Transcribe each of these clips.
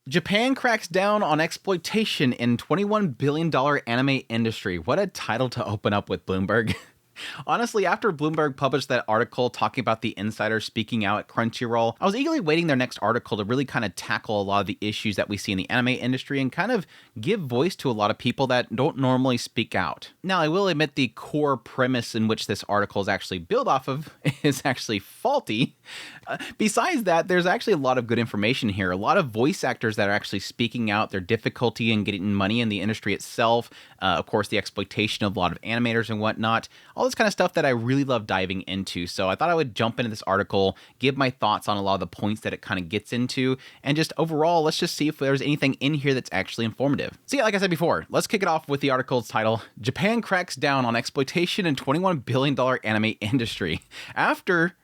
Japan cracks down on exploitation in $21 billion anime industry. What a title to open up with, Bloomberg. Honestly, after Bloomberg published that article talking about the insider speaking out at Crunchyroll, I was eagerly waiting their next article to really kind of tackle a lot of the issues that we see in the anime industry and kind of give voice to a lot of people that don't normally speak out. Now, I will admit the core premise in which this article is actually built off of is actually faulty. Besides that, there's actually a lot of good information here. A lot of voice actors that are actually speaking out their difficulty in getting money in the industry itself. Of course, the exploitation of a lot of animators and whatnot. All this kind of stuff that I really love diving into. So I thought I would jump into this article, give my thoughts on a lot of the points that it kind of gets into, and just overall, let's just see if there's anything in here that's actually informative. So yeah, like I said before, let's kick it off with the article's title, Japan cracks down on exploitation in $21 billion anime industry. After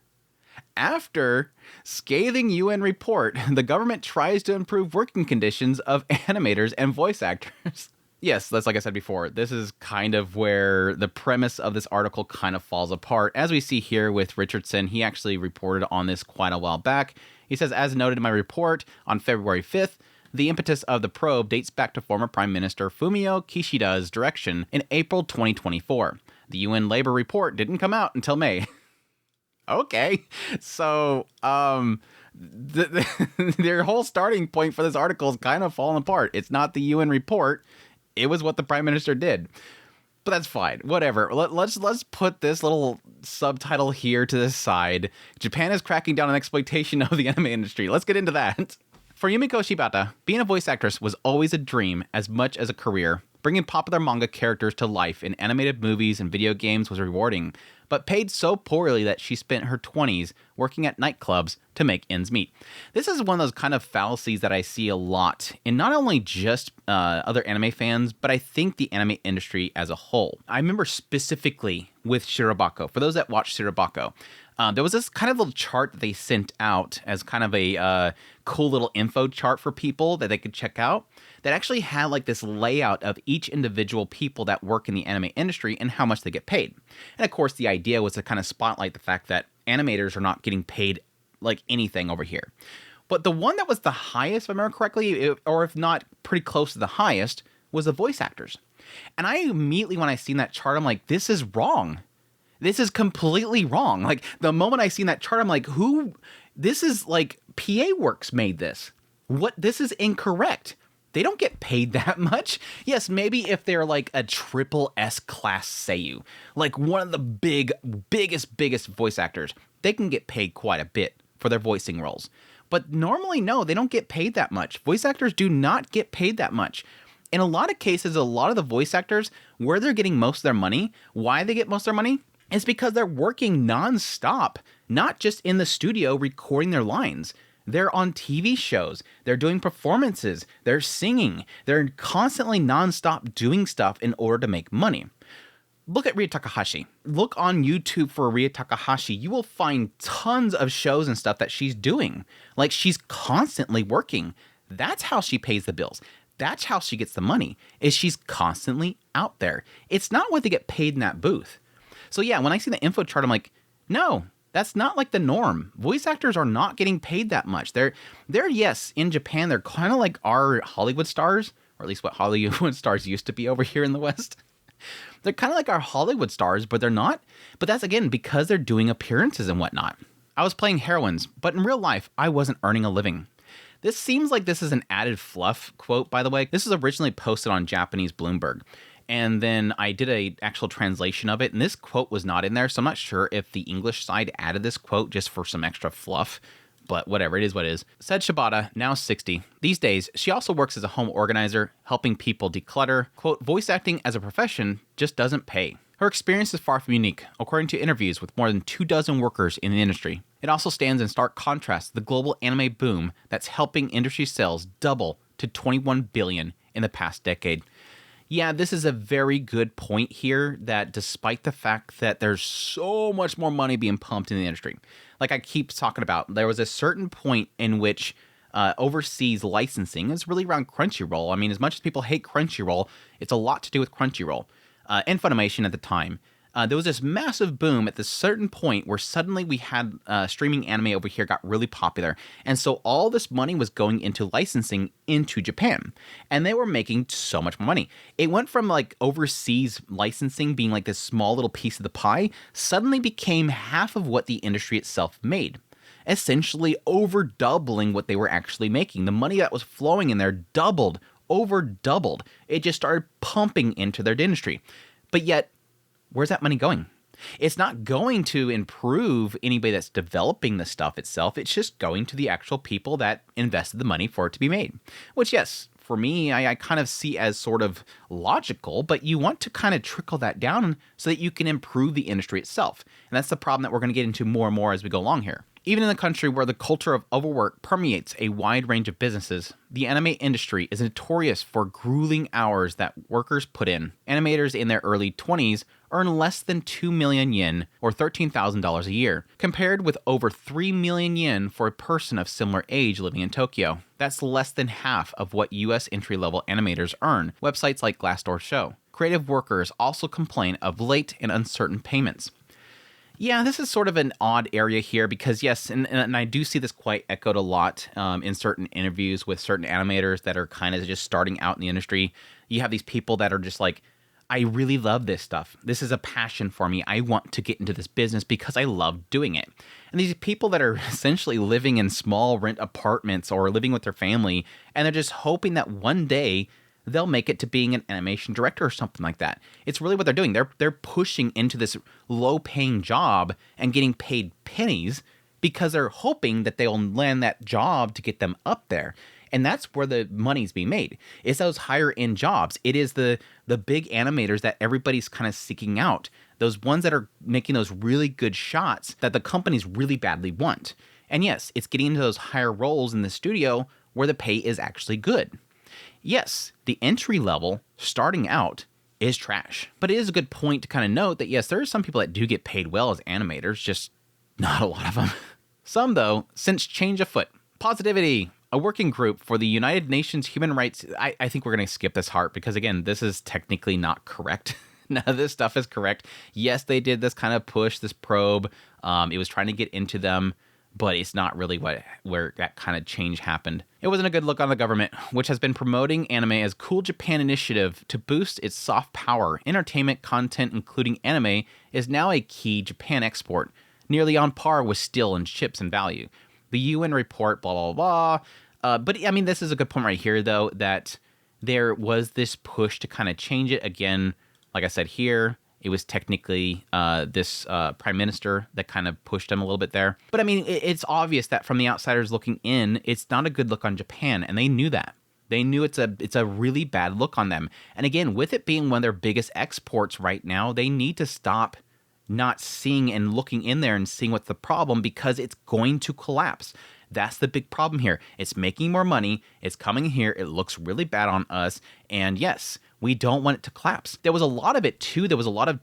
scathing UN report, the government tries to improve working conditions of animators and voice actors. Yes, that's like I said before. This is kind of where the premise of this article kind of falls apart. As we see here with Richardson, he actually reported on this quite a while back. He says, as noted in my report on February 5th, the impetus of the probe dates back to former Prime Minister Fumio Kishida's direction in April 2024. The UN labor report didn't come out until May. Okay, so their whole starting point for this article is kind of falling apart. It's not the UN report. It was what the Prime Minister did. But that's fine. Whatever. Let's put this little subtitle here to the side. Japan is cracking down on exploitation of the anime industry. Let's get into that. For Yumiko Shibata, being a voice actress was always a dream as much as a career. Bringing popular manga characters to life in animated movies and video games was rewarding, but paid so poorly that she spent her 20s working at nightclubs to make ends meet. This is one of those kind of fallacies that I see a lot in not only just other anime fans, but I think the anime industry as a whole. I remember specifically with Shirobako. For those that watch Shirobako, there was this kind of little chart that they sent out as kind of a cool little info chart for people that they could check out that actually had like this layout of each individual people that work in the anime industry and how much they get paid. And of course, the idea was to kind of spotlight the fact that animators are not getting paid like anything over here. But the one that was the highest, if I remember correctly, or if not pretty close to the highest, was the voice actors. And I immediately, when I seen that chart, I'm like, this is wrong. This is completely wrong. Like, the moment I seen that chart, I'm like, this is like, PA Works made this. This is incorrect. They don't get paid that much. Yes, maybe if they're like a triple S class Seiyu, like one of the biggest voice actors, they can get paid quite a bit for their voicing roles. But normally, no, they don't get paid that much. Voice actors do not get paid that much. In a lot of cases, a lot of the voice actors, where they're getting most of their money, why they get most of their money, is because they're working nonstop, not just in the studio recording their lines. They're on TV shows, they're doing performances, they're singing, they're constantly nonstop doing stuff in order to make money. Look at Ria Takahashi. Look on YouTube for Ria Takahashi. You will find tons of shows and stuff that she's doing. Like, she's constantly working. That's how she pays the bills. That's how she gets the money, is she's constantly out there. It's not what they get paid in that booth. So yeah, when I see the info chart, I'm like, no, that's not like the norm. Voice actors are not getting paid that much. They're yes, in Japan, they're kind of like our Hollywood stars, or at least what Hollywood stars used to be over here in the West. They're kind of like our Hollywood stars, but they're not. But that's, again, because they're doing appearances and whatnot. I was playing heroines, but in real life, I wasn't earning a living. This seems like this is an added fluff quote, by the way. This was originally posted on Japanese Bloomberg. And then I did an actual translation of it, and this quote was not in there, so I'm not sure if the English side added this quote just for some extra fluff, but whatever, it is what it is. Said Shibata, now 60. These days, she also works as a home organizer, helping people declutter. Quote, voice acting as a profession just doesn't pay. Her experience is far from unique, according to interviews with more than 24 workers in the industry. It also stands in stark contrast to the global anime boom that's helping industry sales double to $21 billion in the past decade. Yeah, this is a very good point here, that despite the fact that there's so much more money being pumped in the industry, like I keep talking about, there was a certain point in which overseas licensing is really around Crunchyroll. I mean, as much as people hate Crunchyroll, it's a lot to do with Crunchyroll and Funimation at the time. there was this massive boom at this certain point where suddenly we had streaming anime over here got really popular. And so all this money was going into licensing into Japan. And they were making so much money. It went from like overseas licensing being like this small little piece of the pie, suddenly became half of what the industry itself made. Essentially over doubling what they were actually making. The money that was flowing in there doubled, over doubled. It just started pumping into their industry. But yet, where's that money going? It's not going to improve anybody that's developing the stuff itself. It's just going to the actual people that invested the money for it to be made. Which, yes, for me, I kind of see as sort of logical, but you want to kind of trickle that down so that you can improve the industry itself. And that's the problem that we're going to get into more and more as we go along here. Even in a country where the culture of overwork permeates a wide range of businesses, the anime industry is notorious for grueling hours that workers put in. Animators in their early 20s earn less than 2 million yen, or $13,000 a year, compared with over 3 million yen for a person of similar age living in Tokyo. That's less than half of what US entry-level animators earn, websites like Glassdoor show. Creative workers also complain of late and uncertain payments. Yeah, this is sort of an odd area here because, yes, and I do see this quite echoed a lot in certain interviews with certain animators that are kind of just starting out in the industry. You have these people that are just like, I really love this stuff. This is a passion for me. I want to get into this business because I love doing it. And these people that are essentially living in small rent apartments or living with their family, and they're just hoping that one day they'll make it to being an animation director or something like that. It's really what they're doing. They're pushing into this low-paying job and getting paid pennies because they're hoping that they'll land that job to get them up there. And that's where the money's being made. It's those higher-end jobs. It is the big animators that everybody's kind of seeking out. Those ones that are making those really good shots that the companies really badly want. And yes, it's getting into those higher roles in the studio where the pay is actually good. Yes, the entry level, starting out, is trash. But it is a good point to kind of note that, yes, there are some people that do get paid well as animators, just not a lot of them. Some, though, since change afoot. Positivity, a working group for the United Nations Human Rights. I think we're going to skip this part because, again, this is technically not correct. None of this stuff is correct. Yes, they did this kind of push, this probe. It was trying to get into them. But it's not really where that kind of change happened. It wasn't a good look on the government, which has been promoting anime as Cool Japan initiative to boost its soft power. Entertainment content, including anime, is now a key Japan export, nearly on par with steel and chips in value. The UN report, blah, blah, blah. But, I mean, this is a good point right here, though, that there was this push to kind of change it. Again, like I said here, it was technically this prime minister that kind of pushed him a little bit there. But I mean, it's obvious that from the outsiders looking in, it's not a good look on Japan, and they knew that. They knew it's a really bad look on them. And again, with it being one of their biggest exports right now, they need to stop not seeing and looking in there and seeing what's the problem because it's going to collapse. That's the big problem here. It's making more money. It's coming here. It looks really bad on us. And yes, we don't want it to collapse. There was a lot of it too. There was a lot of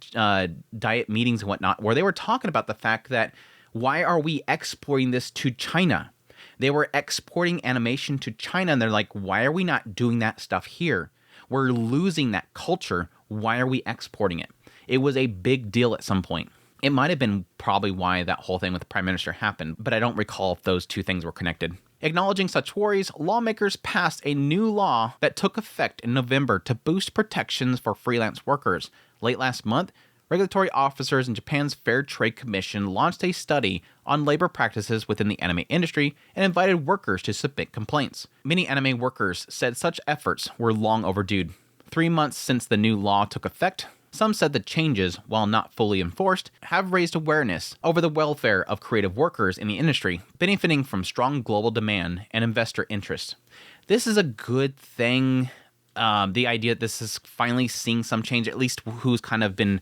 diet meetings and whatnot where they were talking about the fact that why are we exporting this to China? They were exporting animation to China and they're like, why are we not doing that stuff here? We're losing that culture. Why are we exporting it? It was a big deal at some point. It might have been probably why that whole thing with the prime minister happened, but I don't recall if those two things were connected. Acknowledging such worries, lawmakers passed a new law that took effect in November to boost protections for freelance workers. Late last month, regulatory officers in Japan's Fair Trade Commission launched a study on labor practices within the anime industry and invited workers to submit complaints. Many anime workers said such efforts were long overdue. 3 months since the new law took effect, some said the changes, while not fully enforced, have raised awareness over the welfare of creative workers in the industry, benefiting from strong global demand and investor interest. This is a good thing. The idea that this is finally seeing some change, at least who's kind of been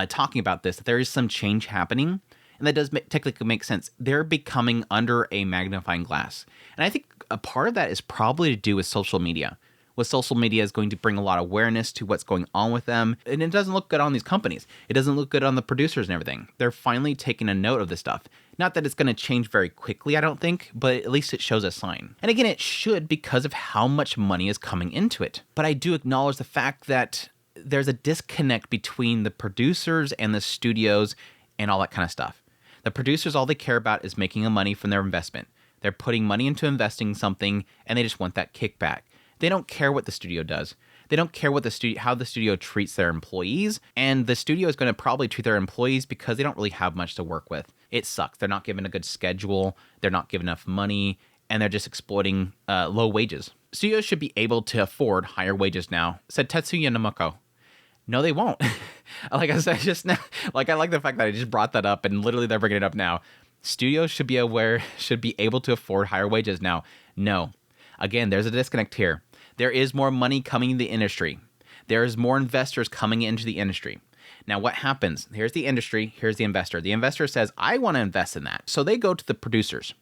talking about this, that there is some change happening, and that does technically make sense. They're becoming under a magnifying glass. And I think a part of that is probably to do with social media. With social media is going to bring a lot of awareness to what's going on with them. And it doesn't look good on these companies. It doesn't look good on the producers and everything. They're finally taking a note of this stuff. Not that it's going to change very quickly, I don't think, but at least it shows a sign. And again, it should because of how much money is coming into it. But I do acknowledge the fact that there's a disconnect between the producers and the studios and all that kind of stuff. The producers, all they care about is making money from their investment. They're putting money into investing something, and they just want that kickback. They don't care what the studio does. They don't care what how the studio treats their employees, and the studio is going to probably treat their employees because they don't really have much to work with. It sucks. They're not given a good schedule. They're not given enough money, and they're just exploiting low wages. Studios should be able to afford higher wages now, said Tetsuya Nomoko. No, they won't. Like I said just now, like I like the fact that I just brought that up, and literally they're bringing it up now. Studios should be able to afford higher wages now. No. Again, there's a disconnect here. There is more money coming in the industry. There is more investors coming into the industry. Now, what happens? Here's the industry. Here's the investor. The investor says, I want to invest in that. So they go to the producers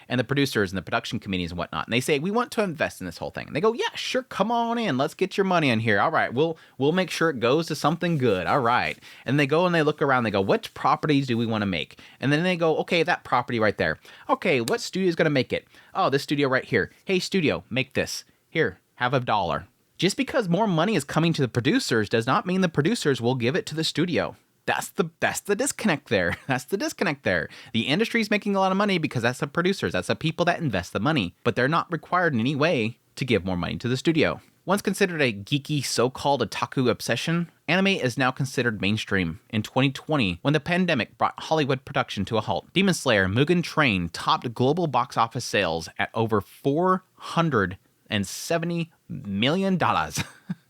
and the production committees and whatnot. And they say, we want to invest in this whole thing. And they go, yeah, sure. Come on in. Let's get your money in here. All right. We'll make sure it goes to something good. All right. And they go and they look around. They go, which properties do we want to make? And then they go, okay, that property right there. Okay, what studio is going to make it? Oh, this studio right here. Hey, studio, make this. Here. Have $1. Just because more money is coming to the producers does not mean the producers will give it to the studio. That's the disconnect there. That's the disconnect there. The industry's making a lot of money because that's the producers. That's the people that invest the money. But they're not required in any way to give more money to the studio. Once considered a geeky so-called otaku obsession, anime is now considered mainstream. In 2020, when the pandemic brought Hollywood production to a halt, Demon Slayer Mugen Train topped global box office sales at over $470 million.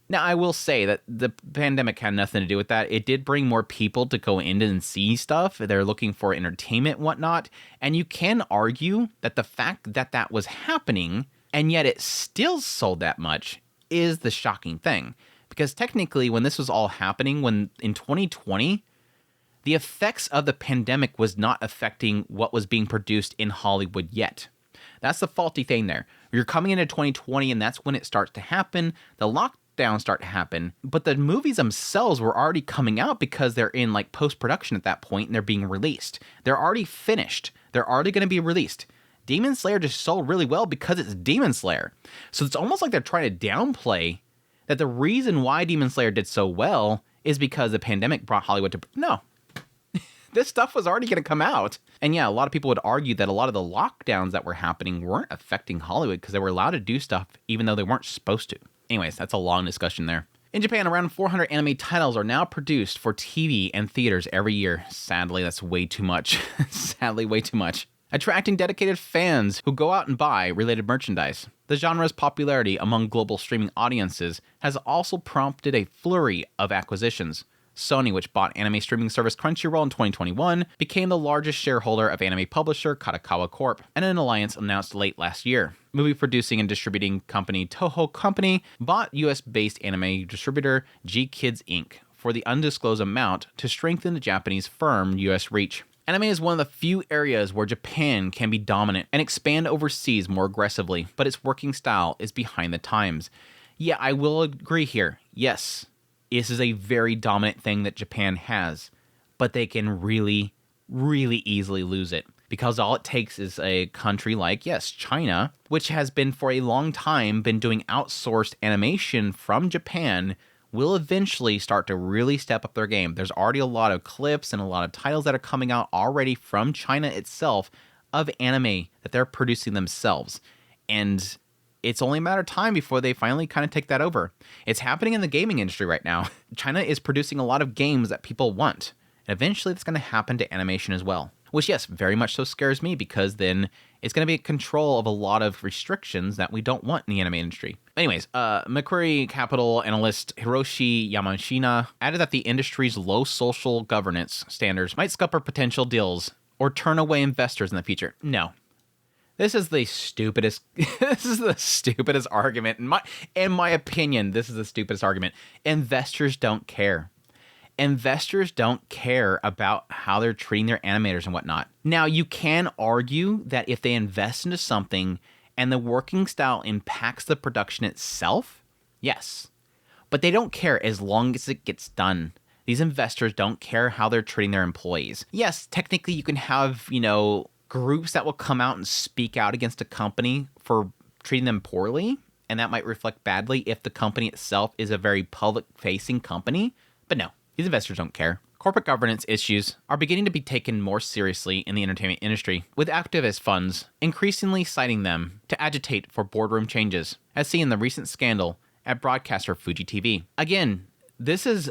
Now, I will say that the pandemic had nothing to do with that. It did bring more people to go in and see stuff. They're looking for entertainment and whatnot. And you can argue that the fact that that was happening, and yet it still sold that much, is the shocking thing. Because technically, when this was all happening, when in 2020, the effects of the pandemic was not affecting what was being produced in Hollywood yet. That's the faulty thing there. You're coming into 2020, and that's when it starts to happen. The lockdowns start to happen, but the movies themselves were already coming out because they're in like post-production at that point, and they're being released. They're already finished. They're already going to be released. Demon Slayer just sold really well because it's Demon Slayer. So it's almost like they're trying to downplay that the reason why Demon Slayer did so well is because the pandemic brought Hollywood to... No. This stuff was already going to come out. And yeah, a lot of people would argue that a lot of the lockdowns that were happening weren't affecting Hollywood because they were allowed to do stuff even though they weren't supposed to. Anyways, that's a long discussion there. In Japan, around 400 anime titles are now produced for TV and theaters every year. Sadly, that's way too much. Sadly, way too much. Attracting dedicated fans who go out and buy related merchandise. The genre's popularity among global streaming audiences has also prompted a flurry of acquisitions. Sony, which bought anime streaming service Crunchyroll in 2021, became the largest shareholder of anime publisher Kadokawa Corp, and an alliance announced late last year. Movie producing and distributing company Toho Company bought US-based anime distributor G-Kids Inc. for the undisclosed amount to strengthen the Japanese firm US reach. Anime is one of the few areas where Japan can be dominant and expand overseas more aggressively, but its working style is behind the times. Yeah, I will agree here. Yes, this is a very dominant thing that Japan has, but they can really, really easily lose it. Because all it takes is a country like, yes, China, which has been for a long time been doing outsourced animation from Japan, will eventually start to really step up their game. There's already a lot of clips and a lot of titles that are coming out already from China itself of anime that they're producing themselves. And it's only a matter of time before they finally kind of take that over. It's happening in the gaming industry right now. China is producing a lot of games that people want. And eventually it's going to happen to animation as well. Which, yes, very much so scares me because then it's going to be control of a lot of restrictions that we don't want in the anime industry. Anyways, Macquarie Capital analyst Hiroshi Yamashina added that the industry's low social governance standards might scupper potential deals or turn away investors in the future. No. This is the stupidest argument. In my opinion, this is the stupidest argument. Investors don't care. Investors don't care about how they're treating their animators and whatnot. Now, you can argue that if they invest into something and the working style impacts the production itself, yes. But they don't care as long as it gets done. These investors don't care how they're treating their employees. Yes, technically you can have, groups that will come out and speak out against a company for treating them poorly, and that might reflect badly if the company itself is a very public-facing company. But no, these investors don't care. Corporate governance issues are beginning to be taken more seriously in the entertainment industry, with activist funds increasingly citing them to agitate for boardroom changes, as seen in the recent scandal at broadcaster Fuji TV. Again, this is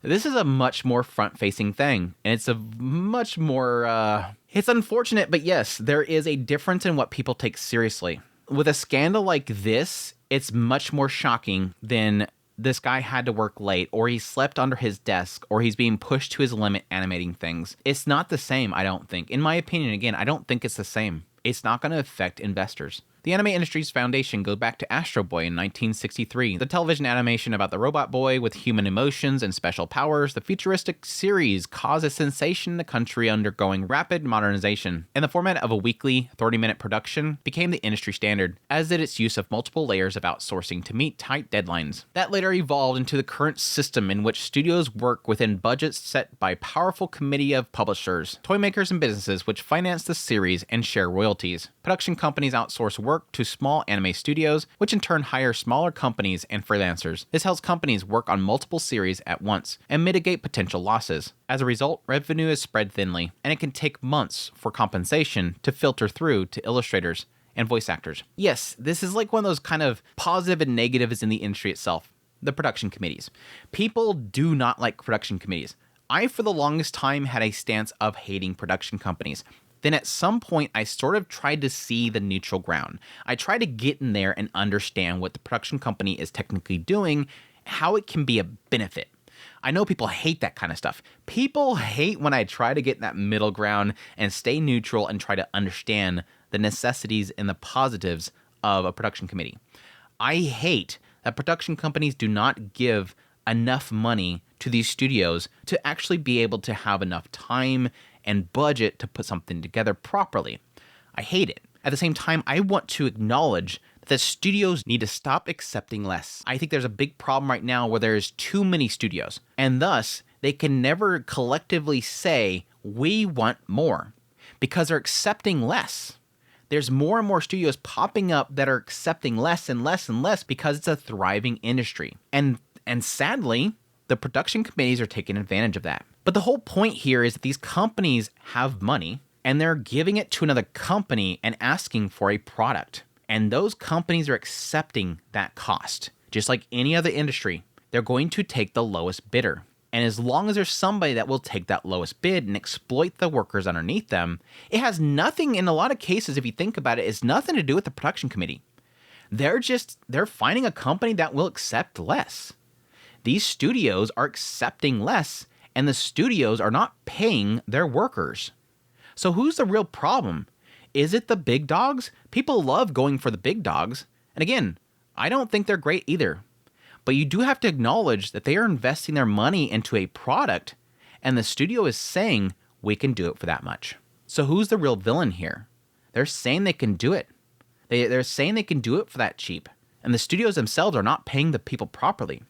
this is a much more front-facing thing, and it's a much more it's unfortunate, but yes, there is a difference in what people take seriously. With a scandal like this, it's much more shocking than this guy had to work late, or he slept under his desk, or he's being pushed to his limit animating things. It's not the same, I don't think. In my opinion, again, I don't think it's the same. It's not going to affect investors. The anime industry's foundation goes back to Astro Boy in 1963, the television animation about the robot boy with human emotions and special powers. The futuristic series caused a sensation in the country undergoing rapid modernization, and the format of a weekly 30-minute production became the industry standard, as did its use of multiple layers of outsourcing to meet tight deadlines. That later evolved into the current system in which studios work within budgets set by a powerful committee of publishers, toy makers, and businesses which finance the series and share royalties. Production companies outsource work to small anime studios, which in turn hire smaller companies and freelancers. This helps companies work on multiple series at once and mitigate potential losses. As a result, revenue is spread thinly, and it can take months for compensation to filter through to illustrators and voice actors. Yes, this is like one of those kind of positive and negatives in the industry itself. The production committees. People do not like production committees. I, for the longest time, had a stance of hating production companies. Then at some point, I sort of tried to see the neutral ground. I tried to get in there and understand what the production company is technically doing, how it can be a benefit. I know people hate that kind of stuff. People hate when I try to get in that middle ground and stay neutral and try to understand the necessities and the positives of a production committee. I hate that production companies do not give enough money to these studios to actually be able to have enough time and budget to put something together properly. I hate it. At the same time, I want to acknowledge that the studios need to stop accepting less. I think there's a big problem right now where there's too many studios, and thus they can never collectively say, we want more, because they're accepting less. There's more and more studios popping up that are accepting less and less and less because it's a thriving industry. And sadly, the production committees are taking advantage of that. But the whole point here is that these companies have money and they're giving it to another company and asking for a product. And those companies are accepting that cost. Just like any other industry, they're going to take the lowest bidder. And as long as there's somebody that will take that lowest bid and exploit the workers underneath them, it has nothing, in a lot of cases, if you think about it, it's nothing to do with the production committee. They're finding a company that will accept less. These studios are accepting less, and the studios are not paying their workers. So who's the real problem? Is it the big dogs? People love going for the big dogs. And again, I don't think they're great either. But you do have to acknowledge that they are investing their money into a product, and the studio is saying, we can do it for that much. So who's the real villain here? They're saying they can do it. They're saying they can do it for that cheap. And the studios themselves are not paying the people properly.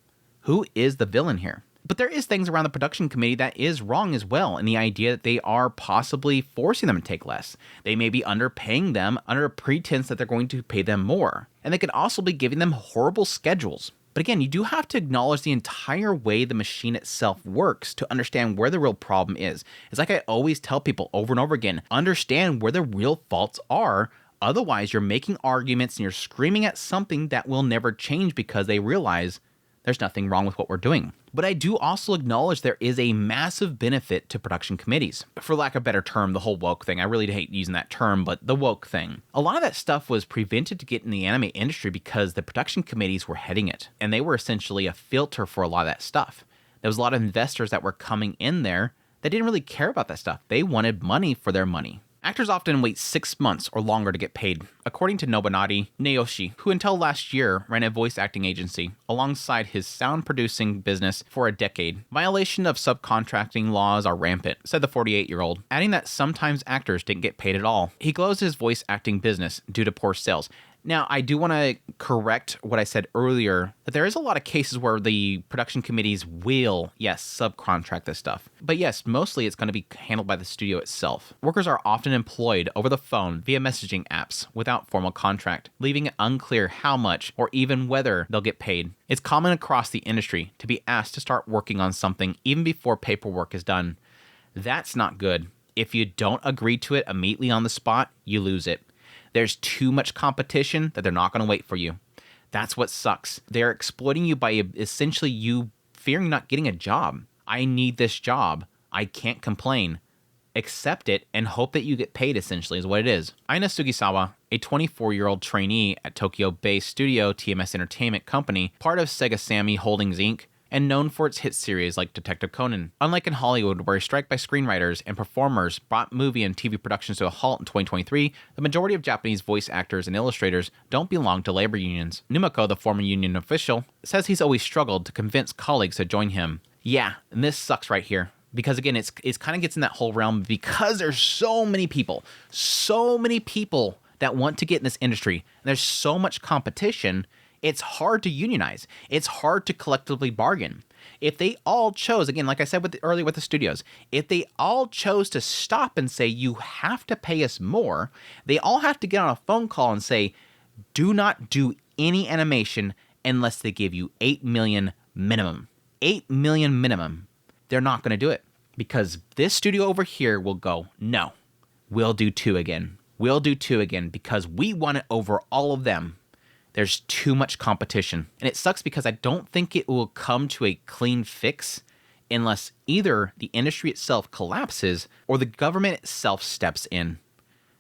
Who is the villain here? But there is things around the production committee that is wrong as well, in the idea that they are possibly forcing them to take less. They may be underpaying them under a pretense that they're going to pay them more. And they could also be giving them horrible schedules. But again, you do have to acknowledge the entire way the machine itself works to understand where the real problem is. It's like I always tell people over and over again, understand where the real faults are. Otherwise, you're making arguments and you're screaming at something that will never change because they realize there's nothing wrong with what we're doing. But I do also acknowledge there is a massive benefit to production committees. For lack of a better term, the whole woke thing. I really hate using that term, but the woke thing. A lot of that stuff was prevented to get in the anime industry because the production committees were heading it. And they were essentially a filter for a lot of that stuff. There was a lot of investors that were coming in there that didn't really care about that stuff. They wanted money for their money. Actors often wait 6 months or longer to get paid, according to Nobunari Naoshi, who until last year ran a voice acting agency alongside his sound producing business for a decade. Violation of subcontracting laws are rampant, said the 48-year-old, adding that sometimes actors didn't get paid at all. He closed his voice acting business due to poor sales. Now, I do want to correct what I said earlier, that there is a lot of cases where the production committees will, yes, subcontract this stuff. But yes, mostly it's going to be handled by the studio itself. Workers are often employed over the phone via messaging apps without formal contract, leaving it unclear how much or even whether they'll get paid. It's common across the industry to be asked to start working on something even before paperwork is done. That's not good. If you don't agree to it immediately on the spot, you lose it. There's too much competition that they're not going to wait for you. That's what sucks. They're exploiting you by essentially you fearing not getting a job. I need this job. I can't complain. Accept it and hope that you get paid, essentially, is what it is. Aina Sugisawa, a 24-year-old trainee at Tokyo-based studio TMS Entertainment Company, part of Sega Sammy Holdings Inc., and known for its hit series like Detective Conan. Unlike in Hollywood, where a strike by screenwriters and performers brought movie and TV productions to a halt in 2023, the majority of Japanese voice actors and illustrators don't belong to labor unions. Numiko, the former union official, says he's always struggled to convince colleagues to join him. Yeah, and this sucks right here. Because again, it's kind of gets in that whole realm because there's so many people that want to get in this industry. And there's so much competition. It's hard to unionize. It's hard to collectively bargain. If they all chose, again, like I said earlier with the studios, if they all chose to stop and say, you have to pay us more, they all have to get on a phone call and say, do not do any animation unless they give you $8 million minimum. $8 million minimum. They're not going to do it because this studio over here will go, no, we'll do 2 again. We'll do 2 again because we want it over all of them. There's too much competition. And it sucks because I don't think it will come to a clean fix unless either the industry itself collapses or the government itself steps in.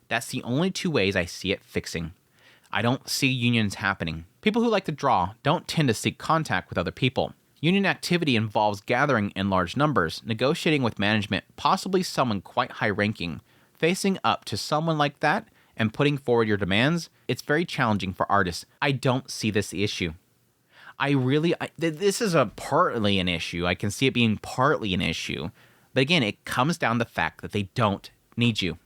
That's the only 2 ways I see it fixing. I don't see unions happening. People who like to draw don't tend to seek contact with other people. Union activity involves gathering in large numbers, negotiating with management, possibly someone quite high-ranking. Facing up to someone like that and putting forward your demands, it's very challenging for artists. I don't see this issue. This is partly an issue. I can see it being partly an issue. But again, it comes down to the fact that they don't need you.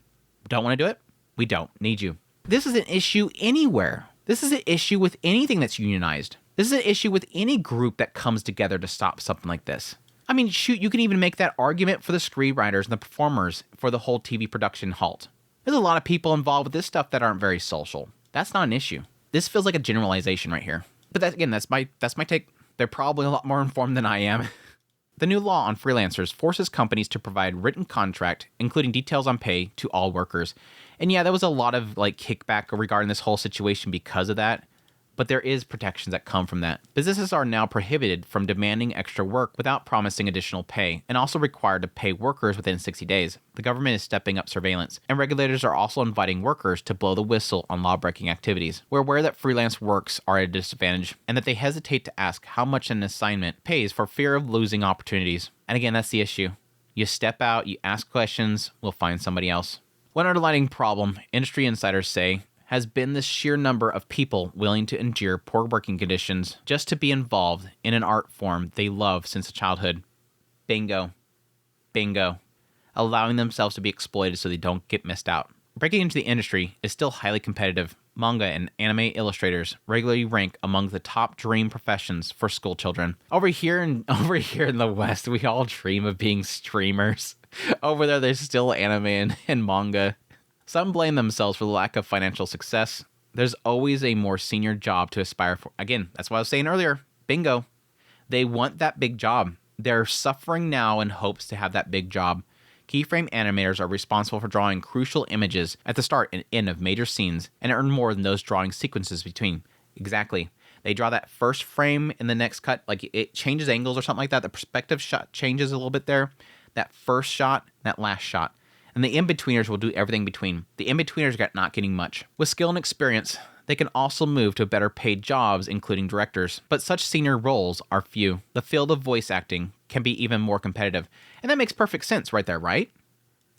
Don't want to do it? We don't need you. This is an issue anywhere. This is an issue with anything that's unionized. This is an issue with any group that comes together to stop something like this. I mean, shoot, you can even make that argument for the screenwriters and the performers for the whole TV production halt. There's a lot of people involved with this stuff that aren't very social. That's not an issue. This feels like a generalization right here. But that's my take. They're probably a lot more informed than I am. The new law on freelancers forces companies to provide written contract, including details on pay, to all workers. And yeah, there was a lot of kickback regarding this whole situation because of that. But there is protections that come from that. Businesses are now prohibited from demanding extra work without promising additional pay, and also required to pay workers within 60 days. The government is stepping up surveillance, and regulators are also inviting workers to blow the whistle on law-breaking activities. We're aware that freelance works are at a disadvantage, and that they hesitate to ask how much an assignment pays for fear of losing opportunities. And again, that's the issue. You step out, you ask questions, we'll find somebody else. One underlying problem, industry insiders say, has been the sheer number of people willing to endure poor working conditions just to be involved in an art form they love since childhood. Bingo. Bingo. Allowing themselves to be exploited so they don't get missed out. Breaking into the industry is still highly competitive. Manga and anime illustrators regularly rank among the top dream professions for school children. Over here in the West, we all dream of being streamers. Over there, there's still anime and manga. Some blame themselves for the lack of financial success. There's always a more senior job to aspire for. Again, that's what I was saying earlier. Bingo. They want that big job. They're suffering now in hopes to have that big job. Keyframe animators are responsible for drawing crucial images at the start and end of major scenes and earn more than those drawing sequences between. Exactly. They draw that first frame in the next cut, it changes angles or something like that. The perspective shot changes a little bit there. That first shot, that last shot. And the in-betweeners will do everything between. The in-betweeners are not getting much. With skill and experience, they can also move to better paid jobs, including directors. But such senior roles are few. The field of voice acting can be even more competitive. And that makes perfect sense right there, right?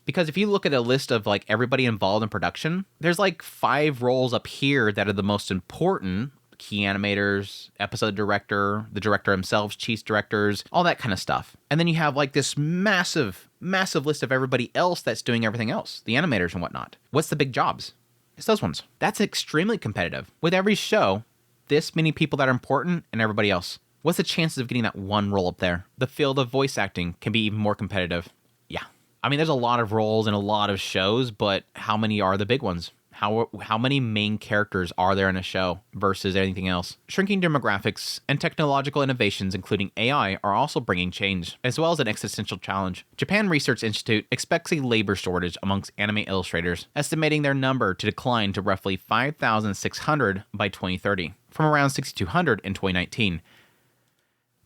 Because if you look at a list of everybody involved in production, there's 5 roles up here that are the most important. Key animators, episode director, the director himself, chief directors, all that kind of stuff. And then you have this massive list of everybody else that's doing everything else, the animators and whatnot. What's the big jobs? It's those ones. That's extremely competitive. With every show, this many people that are important and everybody else. What's the chances of getting that one role up there? The field of voice acting can be even more competitive. Yeah. I mean, there's a lot of roles in a lot of shows, but how many are the big ones? How many main characters are there in a show versus anything else? Shrinking demographics and technological innovations, including AI, are also bringing change, as well as an existential challenge. Japan Research Institute expects a labor shortage amongst anime illustrators, estimating their number to decline to roughly 5,600 by 2030, from around 6,200 in 2019.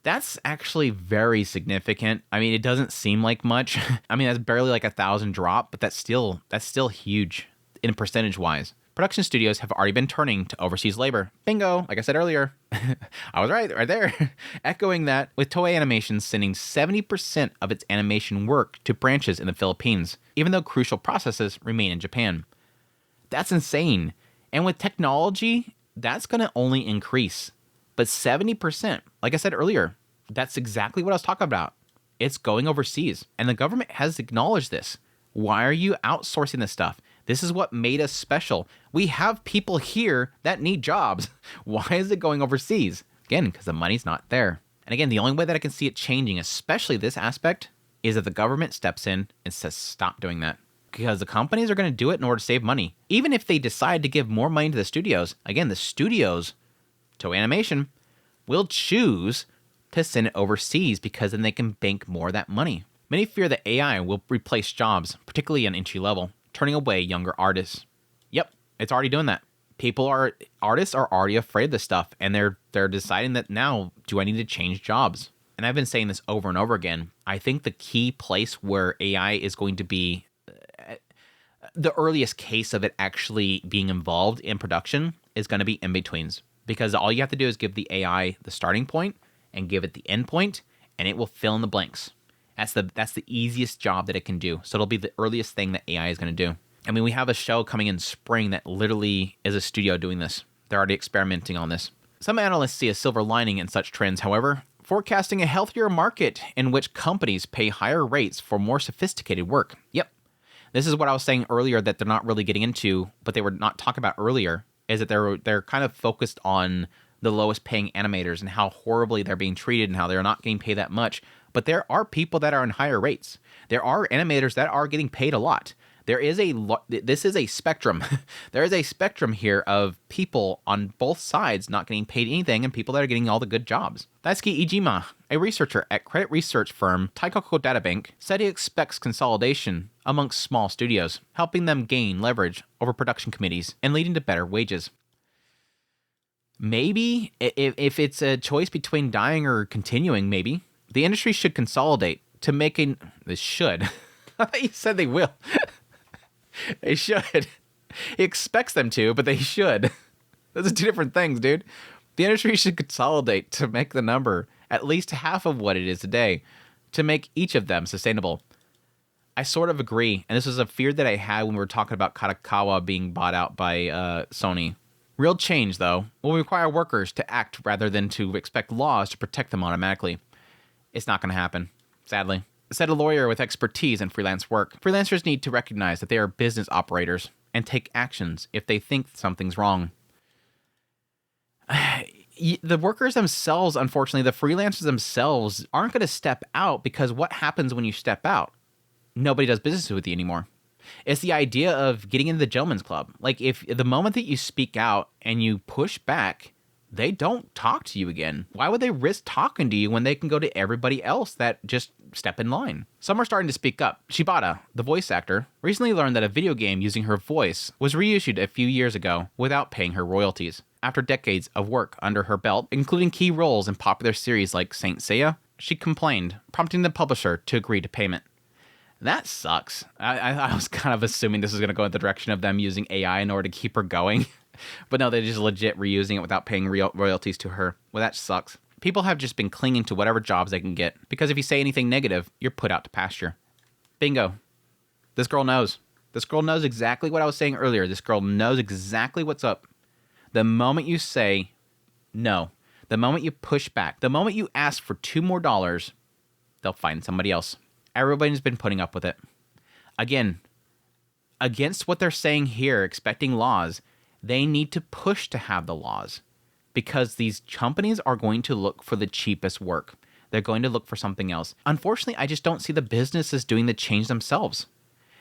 That's actually very significant. I mean, it doesn't seem like much. I mean, that's barely like 1,000 drop, but that's still huge in percentage-wise. Production studios have already been turning to overseas labor. Bingo! Like I said earlier. I was right there. Echoing that, with Toei Animation sending 70% of its animation work to branches in the Philippines, even though crucial processes remain in Japan. That's insane. And with technology, that's going to only increase. But 70%, like I said earlier, that's exactly what I was talking about. It's going overseas. And the government has acknowledged this. Why are you outsourcing this stuff? This is what made us special. We have people here that need jobs. Why is it going overseas? Again, because the money's not there. And again, the only way that I can see it changing, especially this aspect, is that the government steps in and says, stop doing that. Because the companies are going to do it in order to save money. Even if they decide to give more money to the studios, again, the studios, Toei Animation, will choose to send it overseas because then they can bank more of that money. Many fear that AI will replace jobs, particularly on entry level, turning away younger artists. Yep, it's already doing that. Artists are already afraid of this stuff, and they're deciding that now, do I need to change jobs? And I've been saying this over and over again. I think the key place where AI is going to be the earliest case of it actually being involved in production is going to be in-betweens. Because all you have to do is give the AI the starting point and give it the end point, and it will fill in the blanks. That's the easiest job that it can do. So it'll be the earliest thing that AI is going to do. I mean, we have a show coming in spring that literally is a studio doing this. They're already experimenting on this. Some analysts see a silver lining in such trends, however, forecasting a healthier market in which companies pay higher rates for more sophisticated work. Yep. This is what I was saying earlier that they're not really getting into, but they were not talking about earlier, is that they're kind of focused on the lowest paying animators and how horribly they're being treated and how they're not getting paid that much. But there are people that are on higher rates. There are animators that are getting paid a lot. This is a spectrum. There is a spectrum here of people on both sides not getting paid anything and people that are getting all the good jobs. Daisuke Iijima, a researcher at credit research firm Taikoko Databank, said he expects consolidation amongst small studios, helping them gain leverage over production committees and leading to better wages. Maybe, if it's a choice between dying or continuing, maybe, the industry should consolidate to make They should. I thought you said they will. They should. He expects them to, but they should. Those are two different things, dude. The industry should consolidate to make the number at least half of what it is today, to make each of them sustainable. I sort of agree, and this was a fear that I had when we were talking about Kadokawa being bought out by Sony. Real change, though, will require workers to act rather than to expect laws to protect them automatically. It's not going to happen, sadly. Said a lawyer with expertise in freelance work. Freelancers need to recognize that they are business operators and take actions if they think something's wrong. The workers themselves, unfortunately, the freelancers themselves aren't going to step out, because what happens when you step out? Nobody does business with you anymore. It's the idea of getting into the gentleman's club. Like, if the moment that you speak out and you push back, they don't talk to you again. Why would they risk talking to you when they can go to everybody else that just step in line? Some are starting to speak up. Shibata, the voice actor, recently learned that a video game using her voice was reissued a few years ago without paying her royalties. After decades of work under her belt, including key roles in popular series like Saint Seiya, she complained, prompting the publisher to agree to payment. That sucks. I was kind of assuming this was going to go in the direction of them using AI in order to keep her going. But no, they're just legit reusing it without paying royalties to her. Well, that sucks. People have just been clinging to whatever jobs they can get, because if you say anything negative, you're put out to pasture. Bingo. This girl knows. This girl knows exactly what I was saying earlier. This girl knows exactly what's up. The moment you say no, the moment you push back, the moment you ask for $2 more, they'll find somebody else. Everybody's been putting up with it. Again, against what they're saying here, expecting laws, they need to push to have the laws because these companies are going to look for the cheapest work. They're going to look for something else. Unfortunately, I just don't see the businesses doing the change themselves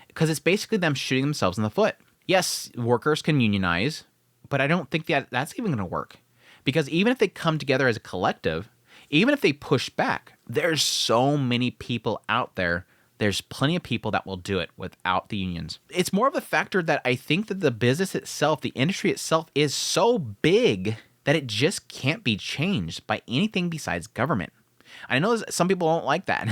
because it's basically them shooting themselves in the foot. Yes, workers can unionize, but I don't think that's even going to work because even if they come together as a collective, even if they push back, there's so many people out there. There's plenty of people that will do it without the unions. It's more of a factor that I think that the business itself, the industry itself is so big that it just can't be changed by anything besides government. I know some people don't like that.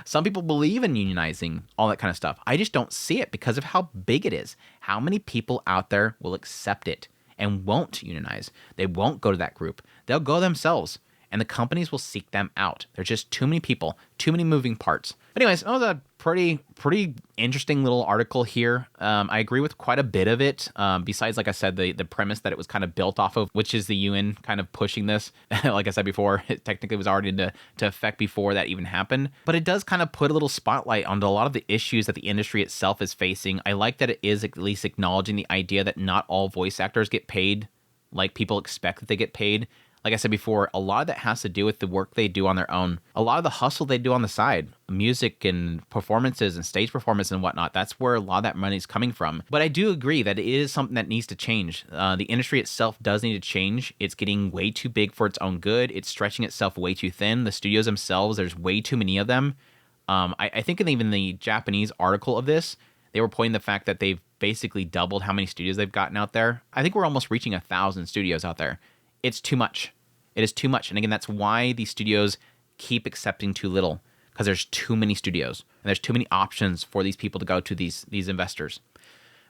Some people believe in unionizing, all that kind of stuff. I just don't see it because of how big it is. How many people out there will accept it and won't unionize? They won't go to that group. They'll go themselves, and the companies will seek them out. There's just too many people, too many moving parts. But anyways, that was a pretty interesting little article here. I agree with quite a bit of it. Besides, like I said, the premise that it was kind of built off of, which is the UN kind of pushing this. Like I said before, it technically was already into effect before that even happened. But it does kind of put a little spotlight onto a lot of the issues that the industry itself is facing. I like that it is at least acknowledging the idea that not all voice actors get paid like people expect that they get paid. Like I said before, a lot of that has to do with the work they do on their own. A lot of the hustle they do on the side, music and performances and stage performance and whatnot, that's where a lot of that money is coming from. But I do agree that it is something that needs to change. The industry itself does need to change. It's getting way too big for its own good. It's stretching itself way too thin. The studios themselves, there's way too many of them. I think in even the Japanese article of this, they were pointing the fact that they've basically doubled how many studios they've gotten out there. I think we're almost reaching 1,000 studios out there. It's too much. It is too much. And again, that's why these studios keep accepting too little, because there's too many studios and there's too many options for these people to go to, these investors.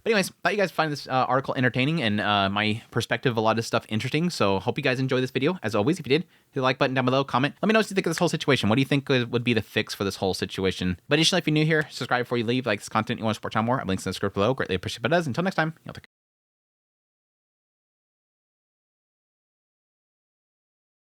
But anyways, thought you guys find this article entertaining and my perspective of a lot of this stuff interesting. So hope you guys enjoy this video. As always, if you did, hit the like button down below, comment. Let me know what you think of this whole situation. What do you think would be the fix for this whole situation? But additionally, if you're new here, subscribe before you leave. Like this content, you want to support channel more, I have links in the script below. Greatly appreciate it. But until next time, you'll take care.